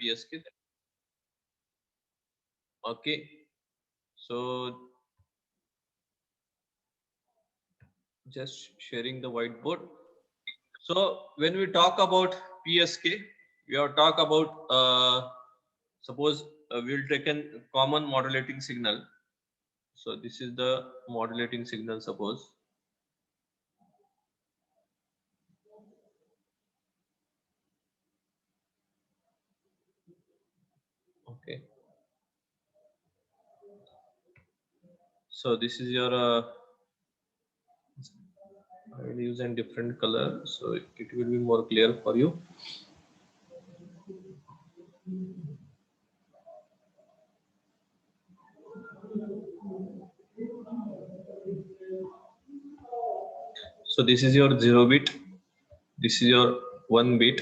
PSK. Okay, so just sharing the whiteboard. So when we talk about PSK, we have talk about suppose we'll take a common modulating signal. So this is the modulating signal, suppose. Okay. So this is your I will use a different color so it will be more clear for you. So this is your 0 bit, this is your 1 bit.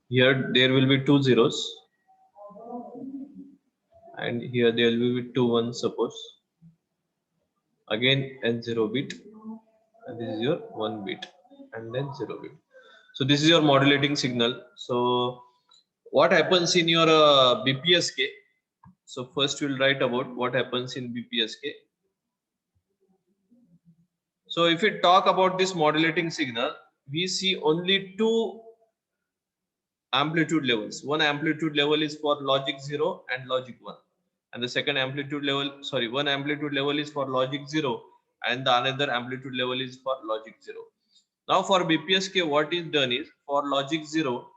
Here there will be 2 zeros and here there will be 2 ones, suppose. Again and 0 bit, and this is your 1 bit and then 0 bit. So this is your modulating signal. So what happens in your BPSK? So first we'll write about what happens in BPSK. So if we talk about this modulating signal, we see only two amplitude levels. One amplitude level is for logic 0 and logic 1, and the second amplitude level, sorry, one amplitude level is for logic 0 and the another amplitude level is for logic 0. Now for BPSK, what is done is for logic 0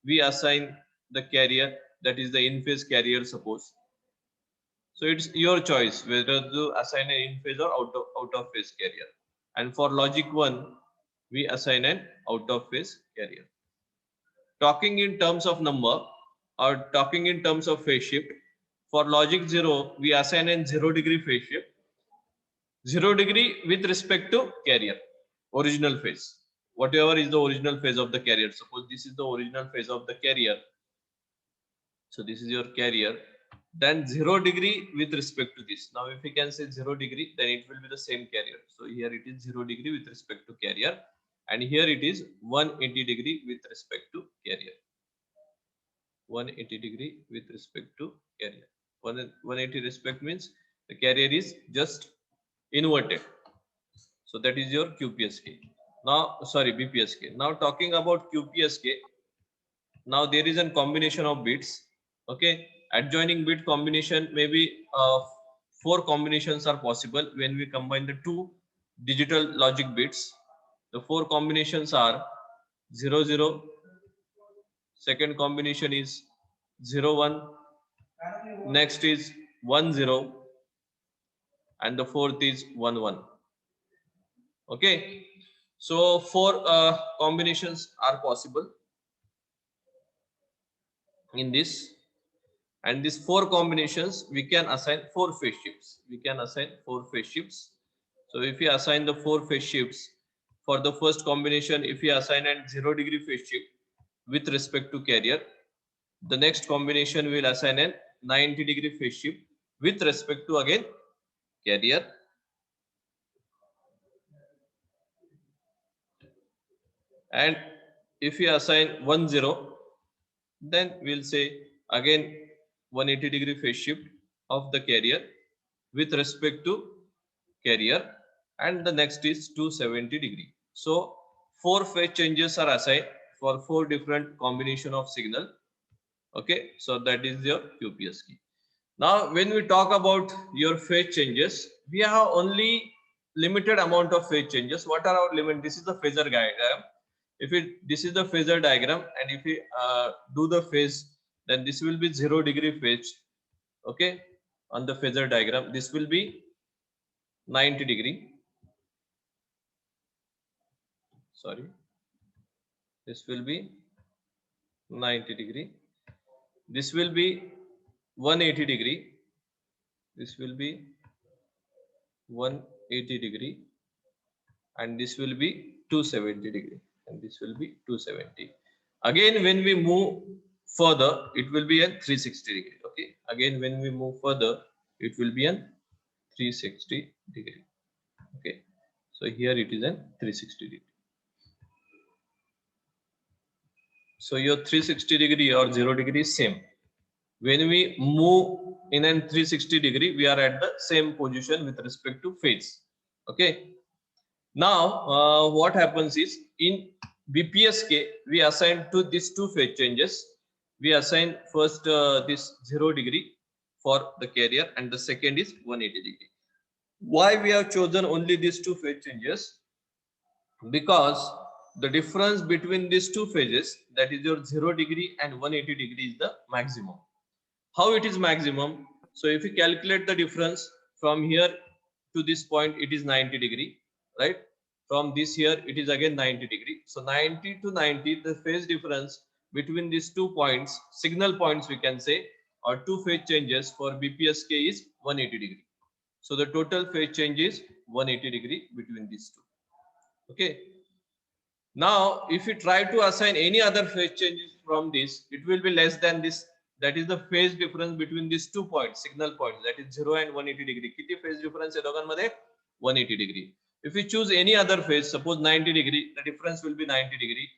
we assign the carrier, that is the in phase carrier, suppose. So it's your choice whether to assign an in phase or out of phase carrier. And for logic 1 we assign an out of phase carrier. Talking in terms of number or talking in terms of phase shift, for logic 0 we assign a 0-degree phase shift, 0-degree with respect to carrier original phase, whatever is the original phase of the carrier. Suppose this is the original phase of the carrier, so this is your carrier, then 0-degree with respect to this. Now if we can say 0-degree, then it will be the same carrier. So here it is 0-degree with respect to carrier, and here it is 180-degree with respect to carrier. 180-degree with respect to carrier. 180 respect means the carrier is just inverted. So that is your QPSK. Now, sorry, BPSK. Now talking about QPSK, now there is a combination of bits. Okay, adjoining bit combination, maybe 4 combinations are possible when we combine the two digital logic bits. The 4 combinations are 0 0, second combination is 0 1, next is 1 0, and the fourth is 1 1. Okay, so 4 combinations are possible in this, and these 4 combinations we can assign 4 phase shifts. We can assign 4 phase shifts. So if we assign the 4 phase shifts, for the first combination, if we assign a 0-degree phase shift with respect to carrier, the next combination will assign a 90-degree phase shift with respect to again carrier. And if we assign 1 0, then we'll say again 180-degree phase shift of the carrier with respect to carrier, and the next is 270-degree. So 4 phase changes are assigned for 4 different combination of signal. Okay, so that is your QPSK. Now when we talk about your phase changes, we have only limited amount of phase changes. What are our limit? This is the phasor diagram. If this is the phasor diagram, and if we do the phase, then this will be 0-degree phase. Okay, on the phasor diagram, this will be 90-degree. Sorry, this will be 90-degree. This will be 180-degree. This will be 180-degree, and this will be 270-degree, and this will be 270. Again when we move further, it will be a 360-degree. Okay, again when we move further, it will be an 360-degree. Okay, so here it is an 360-degree. So your 360 degree or 0 degree is same. When we move in an 360 degree, we are at the same position with respect to phase. Okay. Now, what happens is in BPSK, we assign to these two phase changes. We assign first this 0 degree for the carrier and the second is 180 degree. Why we have chosen only these two phase changes? Because the difference between these two phases, that is your 0 degree and 180 degree, is the maximum. How it is maximum? So if you calculate the difference from here to this point, it is 90 degree, right? From this here, it is again 90 degree. So 90 to 90, the phase difference between these 2 points, signal points we can say, or two phase changes for BPSK is 180 degree. So the total phase change is 180 degree between these two. Okay. Now, if you try to assign any other phase changes from this, it will be less than this. That is the phase difference between these 2 points, signal points, that is 0 and 180 degree. किती phase difference आहे दोघांमध्ये? 180 degree. If you choose any other phase, suppose 90 degree, the difference will be 90 degree.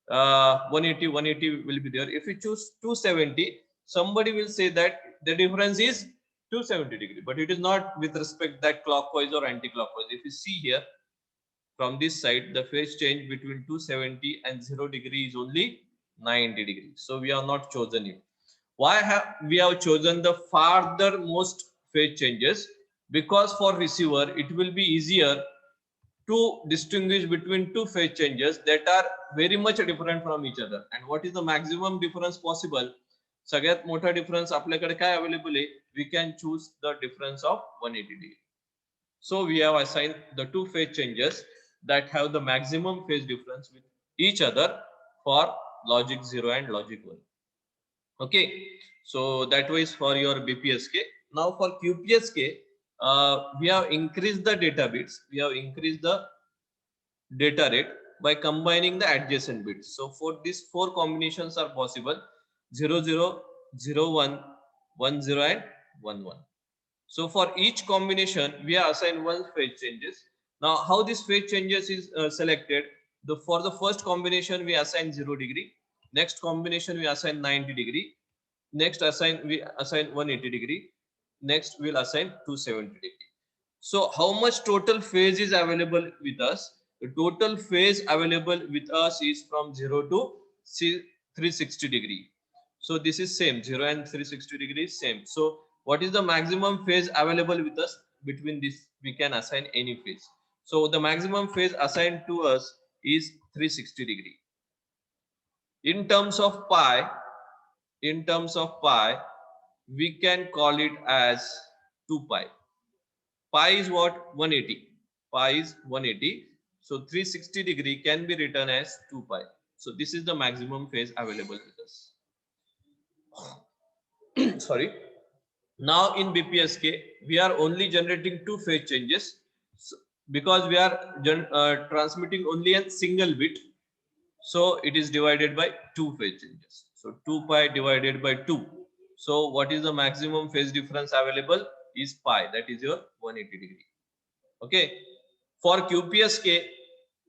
180 will be there. If you choose 270, somebody will say that the difference is 270 degree, but it is not with respect that clockwise or anti-clockwise. If you see here, from this side, the phase change between 270 and 0 degree is only 90 degrees. So we have not chosen it. Why have we have chosen the farthermost phase changes? Because for receiver, it will be easier to distinguish between two phase changes that are very much different from each other. And what is the maximum difference possible? सगळ्यात मोठा difference आपल्याकडे काय available आहे? We can choose the difference of 180 degree. So we have assigned the two phase changes that have the maximum phase difference with each other for logic 0 and logic 1. Okay, so that was for your BPSK. Now for QPSK, we have increased the data bits. We have increased the data rate by combining the adjacent bits. So for these 4 combinations are possible: 0, 0, 0, 1, 1, 0 and 1, 1. So for each combination, we are assigned one phase changes. Now, how this phase changes is selected? For the first combination, we assign 0 degree. Next combination, we assign 90 degree. Next we assign 180 degree. Next, we'll assign 270 degree. So how much total phase is available with us? The total phase available with us is from 0 to 360 degree. So this is same, 0 and 360 degrees same. So what is the maximum phase available with us? Between this, we can assign any phase. So the maximum phase assigned to us is 360 degree. In terms of pi, we can call it as 2 pi. Pi is what? 180. Pi is 180. So 360 degree can be written as 2 pi. So this is the maximum phase available with us. Sorry. Now in BPSK, we are only generating two phase changes, because we are transmitting only a single bit. So it is divided by two phase changes. So 2 pi divided by 2. So what is the maximum phase difference available is pi, that is your 180 degree. Okay. For QPSK,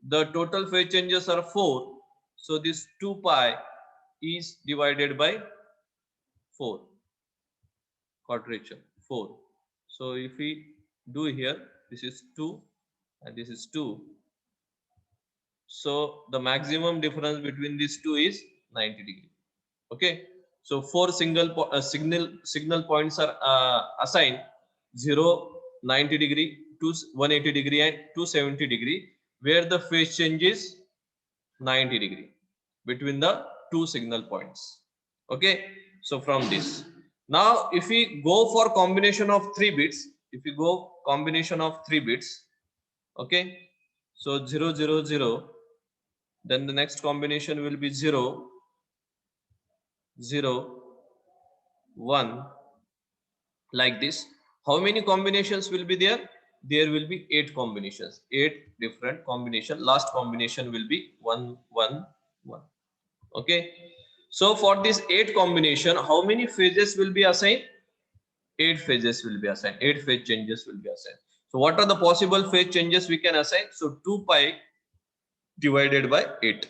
the total phase changes are 4. So this 2 pi is divided by 4. Quadrature 4. So if we do here, this is 2 and this is 2. So the maximum difference between these two is 90 degree. Okay. So 4 signal points are assigned: 0, 90 degree, 180 degree and 270 degree, where the phase change is 90 degree between the two signal points. Okay. So from this, now if we go for combination of 3 bits, okay, so 0, 0, 0, then the next combination will be 0, 0, 1, like this. How many combinations will be there? There will be 8 combinations, 8 different combination. Last combination will be 1, 1, 1. Okay. So for this 8 combination, how many phases will be assigned? 8 phases will be assigned. 8 phase changes will be assigned. So what are the possible phase changes we can assign? So 2 pi divided by 8.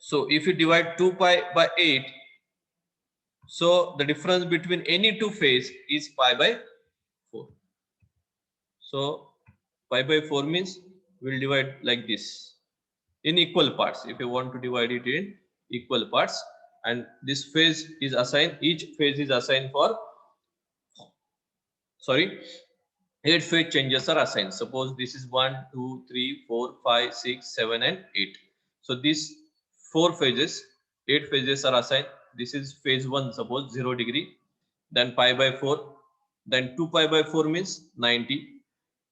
So if you divide 2 pi by 8, so the difference between any two phase is pi by 4. So pi by 4 means we'll divide like this in equal parts. If you want to divide it in equal parts, and this phase is assigned, each phase is assigned for, sorry, 8 phase changes are assigned. Suppose this is 1 2 3 4 5 6 7 and 8. So these 4 phases, 8 phases are assigned. This is phase 1, suppose 0 degree, then pi by 4, then 2 pi by 4 means 90,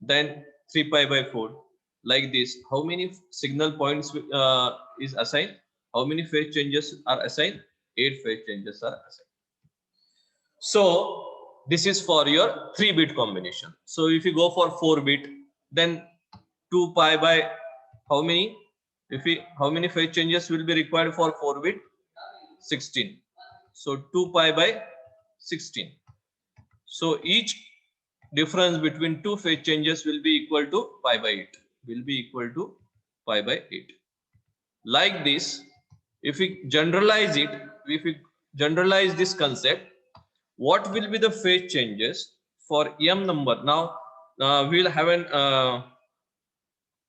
then 3 pi by 4, like this. How many signal points is assigned? How many phase changes are assigned? 8 phase changes are assigned. So this is for your 3-bit combination. So if you go for 4-bit, then 2 pi by how many, if we, how many phase changes will be required for 4-bit? 16. So 2 pi by 16. So each difference between two phase changes will be equal to pi by 8, will be equal to pi by 8. Like this, if we generalize it, if we generalize this concept, what will be the phase changes for m number? Now we will have an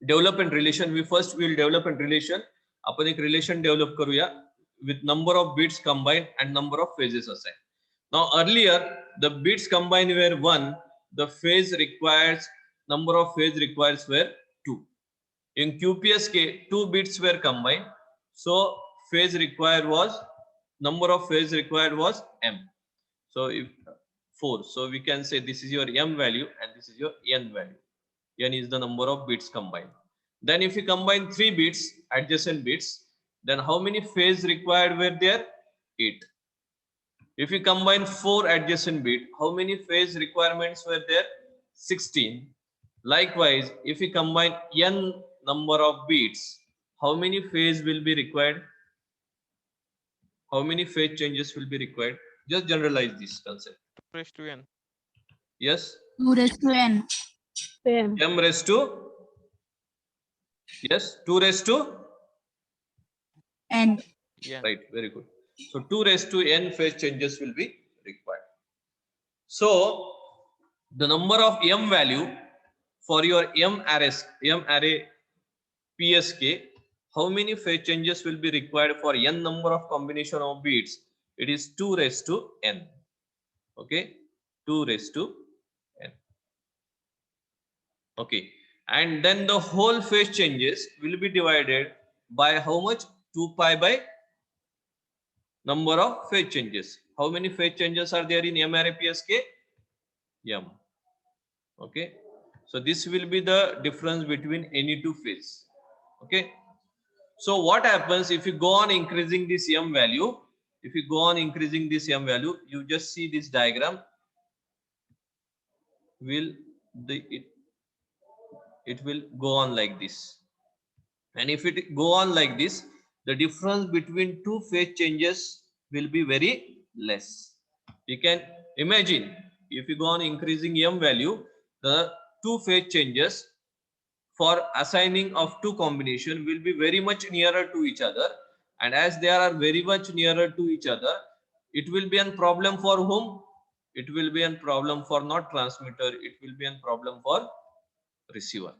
development relation. We first will develop a relation. आपण एक relation develop करूया with number of bits combined and number of phases assigned. Now earlier the bits combined were 1, the phase requires, number of phase requires were 2. In QPSK 2 bits were combined, so phase required was, number of phase required was m. So if 4, so we can say this is your m value and this is your n value. N is the number of bits combined. Then if you combine 3 bits, adjacent bits, then how many phase required were there? 8. If you combine 4 adjacent bit, how many phase requirements were there? 16. Likewise, if you combine n number of bits, how many phase will be required? How many phase changes will be required? Just generalize this concept. Raised to n. Yes. 2 raised to n. M raised to, yes, 2 raised to N. Yeah. right. Very good. So 2 raised to n phase changes will be required. So the number of m value for your m array PSK, how many phase changes will be required for n number of combination of bits? It is 2 raised to n. Okay, 2 raised to n. Okay, and then the whole phase changes will be divided by how much? 2 pi by number of phase changes. How many phase changes are there in m array PSK? M. Okay, so this will be the difference between any two phase. Okay, so what happens if you go on increasing this m value? If you go on increasing this m value, you just see this diagram. It will go on like this, and if it go on like this, the difference between two phase changes will be very less. You can imagine, if you go on increasing m value, the two phase changes for assigning of two combination will be very much nearer to each other, and as they are very much nearer to each other, it will be a problem for whom? It will be a problem for not transmitter, it will be a problem for receiver,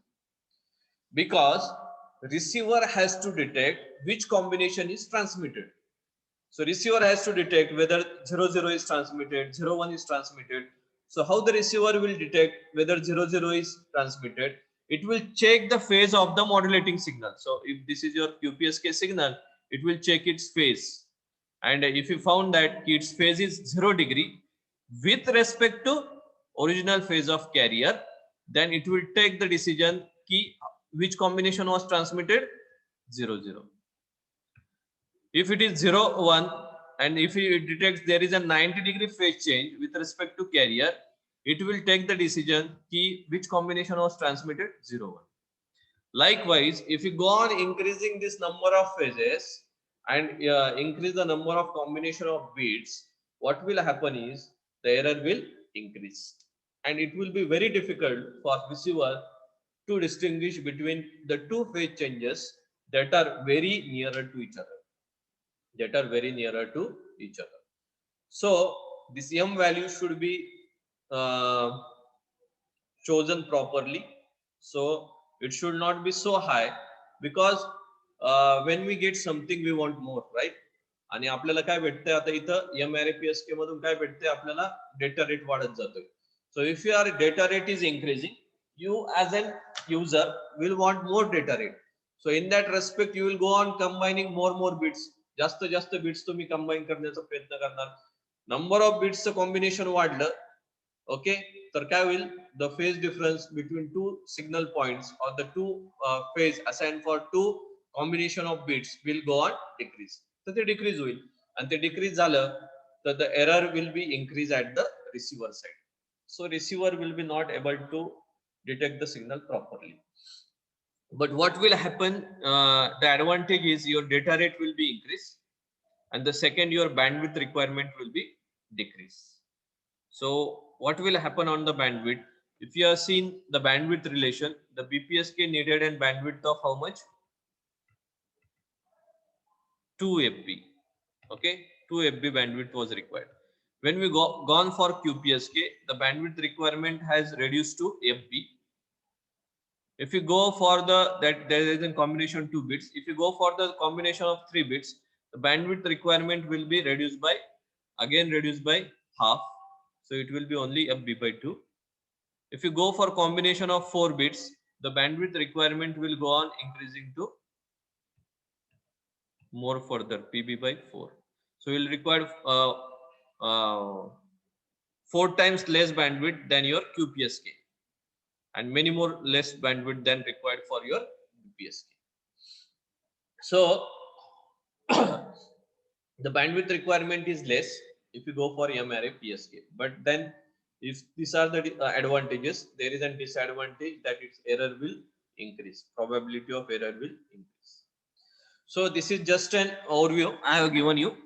because receiver has to detect which combination is transmitted. So receiver has to detect whether 00 is transmitted, 01 is transmitted. So how the receiver will detect whether 00 is transmitted? It will check the phase of the modulating signal. So if this is your QPSK signal, it will check its phase. And if you found that its phase is 0 degree with respect to original phase of carrier, then it will take the decision key which combination was transmitted? 00. If it is 0 1, and if it detects there is a 90-degree phase change with respect to carrier, it will take the decision key which combination was transmitted? 0 1. Likewise, if you go on increasing this number of phases and increase the number of combination of bits, what will happen is the error will increase, and it will be very difficult for receiver to distinguish between the two phase changes that are very nearer to each other. that are very nearer to each other. So this m value should be chosen properly. So it should not be so high, because when we get something we want more, right? आणि आपल्याला काय भेटतंय आता इथं M R A P S K मधून काय भेटतंय आपल्याला, डेटा रेट वाढत जातोय. So if your data rate is increasing, you as an user will want more data rate. So in that respect you will go on combining more bits. जास्त जास्त bits तुम्ही combine करण्याचा प्रयत्न करणार. Number of बिट्सचं combination वाढलं, okay, तर काय होईल, the phase difference between two signal points or the two phase assigned for two combination of bits will go on decrease. तर ते डिक्रीज होईल, आणि ते डिक्रीज झालं तर the error will be increase at the receiver side. So receiver will be not able to detect the signal properly. But what will happen, the advantage is your data rate will be increased, and the second, your bandwidth requirement will be decreased. So what will happen on the bandwidth? If you have seen the bandwidth relation, the BPSK needed and bandwidth of how much? 2 FB. Okay, 2 FB bandwidth was required. When we gone for QPSK, the bandwidth requirement has reduced to FB. If you go for that there is a combination 2 bits. If you go for the combination of 3 bits, the bandwidth requirement will be reduced by half. So it will be only FB by 2. If you go for combination of 4 bits, the bandwidth requirement will go on increasing to more further, PB by 4. So you will require 4 times less bandwidth than your QPSK, and many more less bandwidth than required for your BPSK. So the bandwidth requirement is less if you go for M-array PSK, but then if these are the advantages, there is a disadvantage that its error will increase, probability of error will increase. So this is just an overview I have given you.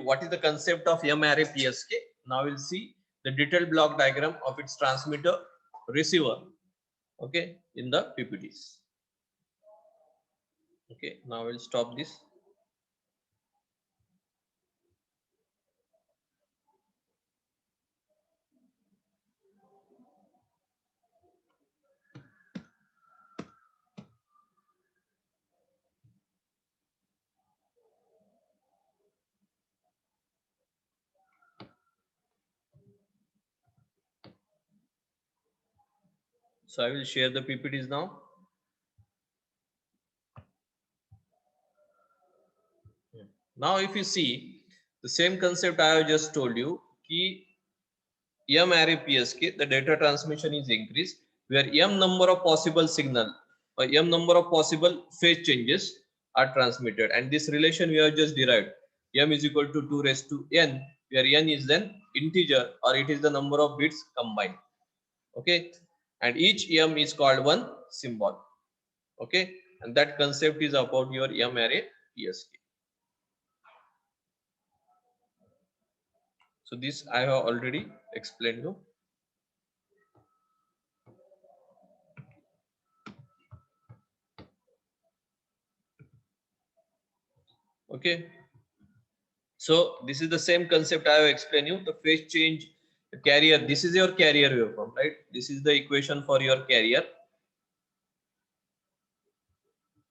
What is the concept of M-array PSK? Now we'll see the detailed block diagram of its transmitter, receiver, okay, in the PPTs. Okay, now we'll stop this. So I will share the PPTs now. Now if you see the same concept I have just told you, key M array PSK, the data transmission is increased, where M number of possible signal or M number of possible phase changes are transmitted, and this relation we have just derived, M is equal to 2 raised to N, where N is then integer, or it is the number of bits combined. Okay, and each M is called one symbol. Okay, and that concept is about your M array PSK. So this I have already explained you. Okay, so this is the same concept I have explained you. The phase change, the carrier, this is your carrier waveform, right? This is the equation for your carrier.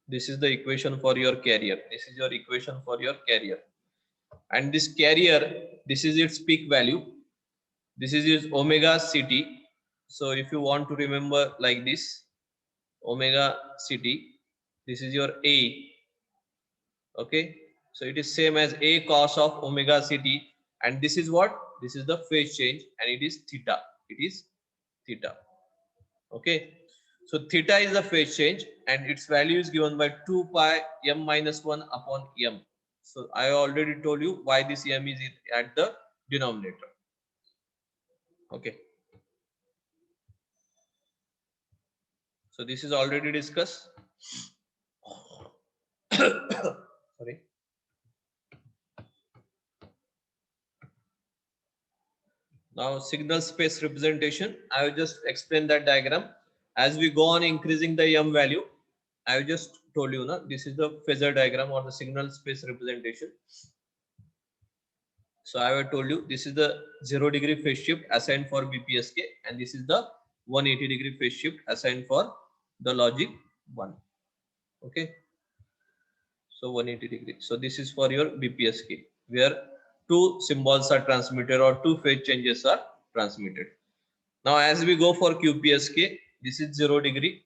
This is the equation for your carrier. This is your equation for your carrier. And this carrier, this is its peak value. This is its omega CT. So if you want to remember like this, omega CT, this is your A. Okay, so it is same as A cos of omega CT, and this is what? This is the phase change, and it is theta. It is theta. Okay, so theta is the phase change, and its value is given by 2 pi m minus 1 upon m. So I already told you why this m is at the denominator. Okay, so this is already discussed. Sorry. Now signal space representation, I will just explain that diagram. As we go on increasing the m value, I have just told you na, this is the phasor diagram or the signal space representation. So I have told you this is the 0-degree phase shift assigned for BPSK, and this is the 180-degree phase shift assigned for the logic 1. Okay. So 180-degree. So this is for your BPSK, where two symbols are transmitted or two phase changes are transmitted. Now as we go for QPSK, this is 0-degree.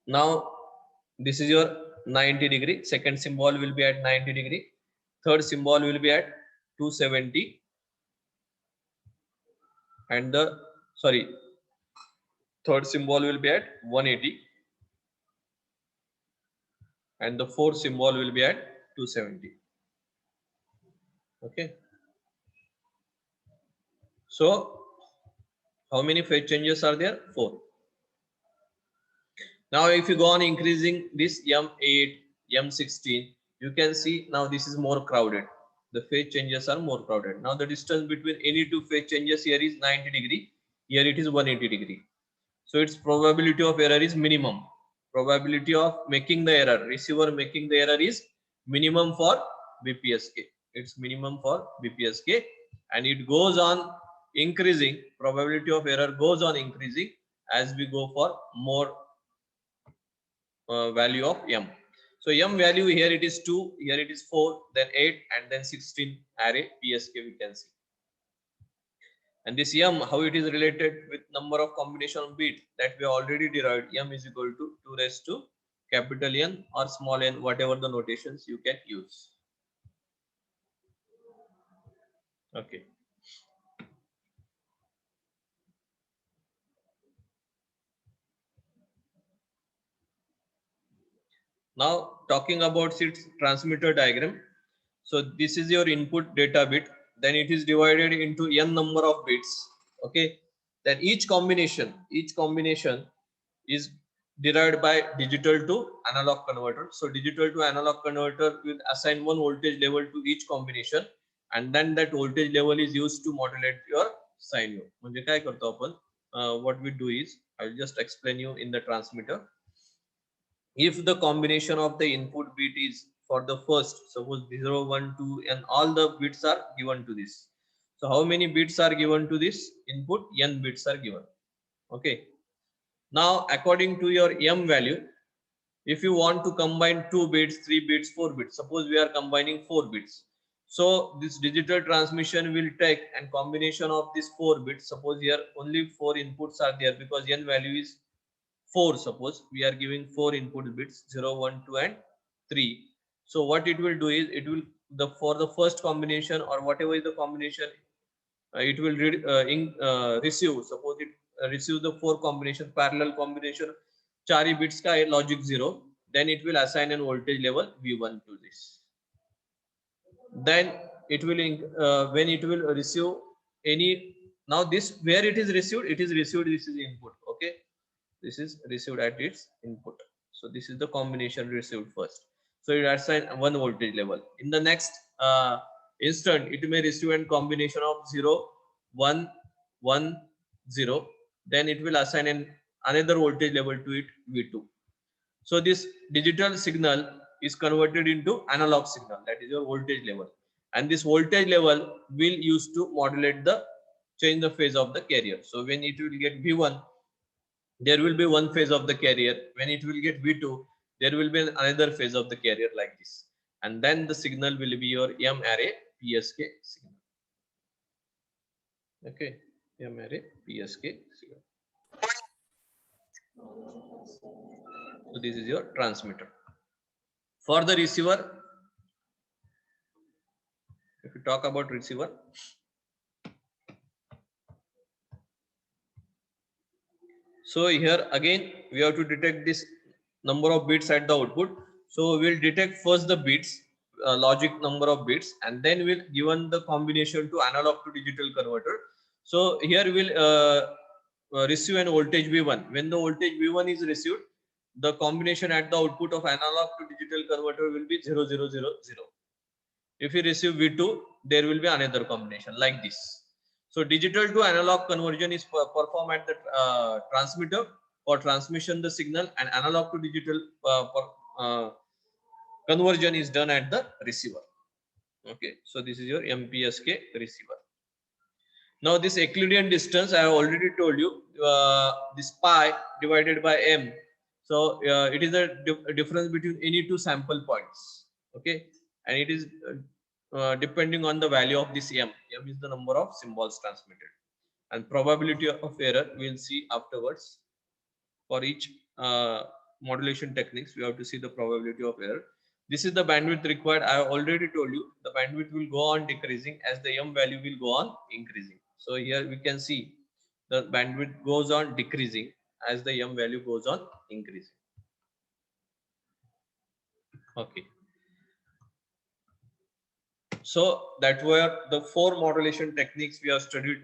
Now this is your 90-degree. Second symbol will be at 90-degree. Third symbol will be at 270. And the third symbol will be at 180. And the fourth symbol will be at 270. Okay. So how many phase changes are there? 4. Now if you go on increasing this M8, M16, you can see now this is more crowded. The phase changes are more crowded. Now the distance between any two phase changes here is 90-degree. Here it is 180-degree. So its probability of error is minimum. Probability of making the error, receiver making the error, is minimum for BPSK. It's minimum for BPSK, and it goes on increasing. Probability of error goes on increasing as we go for more value of M. So M value here it is 2, here it is 4, then 8, and then 16 array PSK we can see. And this M, how it is related with number of combination of bits, that we already derived. M is equal to 2 raised to capital N or small n, whatever the notations you can use. Okay. Now talking about its transmitter diagram. So this is your input data bit. Then it is divided into n number of bits. Okay. Then each combination is derived by digital to analog converter. So digital to analog converter will assign one voltage level to each combination, and then that voltage level is used to modulate your sine wave. म्हणजे काय करतो आपण? What we do is, I'll just explain you in the transmitter. If the combination of the input bit is for the first, suppose 0, 1, 2, and all the bits are given to this. So how many bits are given to this input? N bits are given. Okay. Now according to your M value, if you want to combine 2 bits, 3 bits, 4 bits, suppose we are combining 4 bits. So this digital transmission will take and combination of these 4 bits. Suppose here only 4 inputs are there because N value is 4. Suppose we are giving 4 input bits, 0, 1, 2, and 3. So what it will do is, it will for the first combination or whatever is the combination, it will receive. Suppose it receives the 4 combination, parallel combination, 4 bits ka hai, logic 0. Then it will assign an voltage level V1 to this. Then it will when it will receive any, now this where it is received, this is input. Okay. This is received at its input. So this is the combination received first. So it assign one voltage level. In the next instant, it may receive a combination of 0, 1, 1, 0. Then it will assign another voltage level to it, V2. So this digital signal is converted into analog signal, that is your voltage level. And this voltage level will use to modulate change the phase of the carrier. So when it will get V1, there will be one phase of the carrier. When it will get V2, there will be another phase of the carrier like this. And then the signal will be your M array PSK signal. Okay, M array PSK signal. So this is your transmitter. For the receiver, if you talk about receiver, so here again we have to detect this number of bits at the output. So we'll detect first the bits, logic number of bits, and then we'll given the combination to analog to digital converter. So here we'll receive an voltage V1. When the voltage V1 is received, the combination at the output of analog to digital converter will be 0, 0, 0, 0. If you receive V2, there will be another combination like this. So digital to analog conversion is performed at the transmitter. for transmission the signal, and analog to digital for conversion is done at the receiver. Okay, so this is your MPSK receiver. Now this Euclidean distance I have already told you, this pi divided by m. So it is a difference between any two sample points. Okay, and it is depending on the value of this m. M is the number of symbols transmitted, and probability of error we will see afterwards. For each modulation techniques, we have to see the probability of error. This is the bandwidth required. I have already told you the bandwidth will go on decreasing as the m value will go on increasing. So here we can see the bandwidth goes on decreasing as the m value goes on increasing. Okay. So that were the 4 modulation techniques we have studied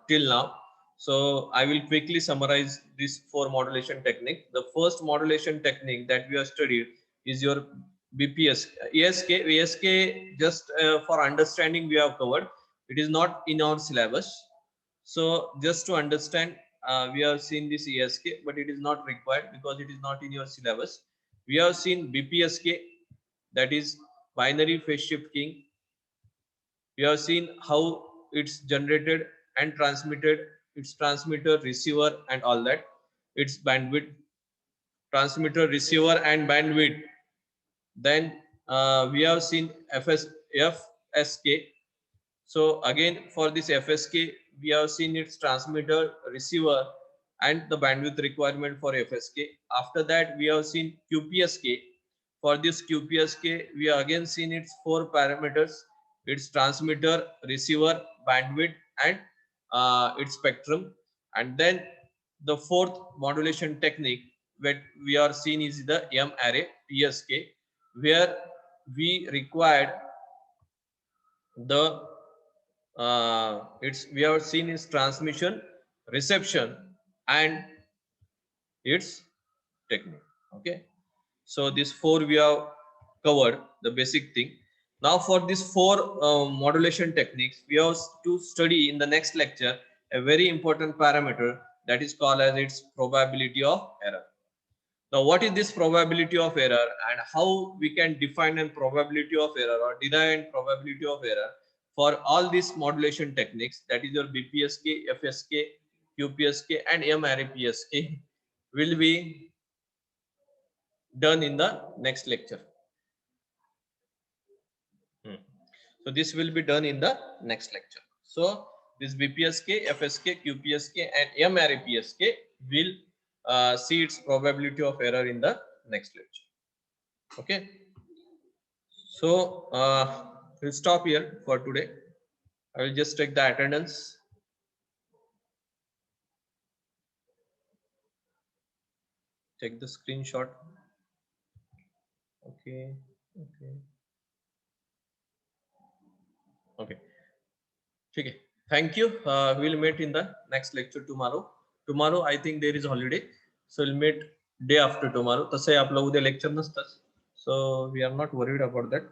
till now. So I will quickly summarize these 4 modulation techniques. The first modulation technique that we have studied is your BPS. ESK just for understanding we have covered. It is not in our syllabus. So just to understand, we have seen this ESK, but it is not required because it is not in your syllabus. We have seen BPSK, that is binary phase shift keying. We have seen how it's generated and transmitted, its transmitter, receiver, and all that, its bandwidth, transmitter, receiver, and bandwidth. Then we have seen FSK. So again, for this FSK, we have seen its transmitter, receiver, and the bandwidth requirement for FSK. After that, we have seen QPSK. For this QPSK, we have again seen its 4 parameters: its transmitter, receiver, bandwidth, and its spectrum. And then the 4th modulation technique that we are seeing is the M array PSK, where we required the we have seen its transmission, reception, and its technique. Okay, so these 4 we have covered the basic thing. Now for these 4 modulation techniques, we have to study in the next lecture a very important parameter that is called as its probability of error. Now what is this probability of error, and how we can define a probability of error or derive a probability of error for all these modulation techniques, that is your BPSK, FSK, QPSK, and M array PSK, will be done in the next lecture. So this will be done in the next lecture. So this BPSK, FSK, QPSK, and M array PSK will see its probability of error in the next lecture. Okay. So we'll stop here for today. I will just check the attendance. Check the screenshot. Okay. Okay. Thank you. We'll meet in the next lecture tomorrow. Tomorrow I think there is holiday, so we'll meet day after tomorrow. तसे आपलं उद्या lecture नसतंच, so we are not worried about that.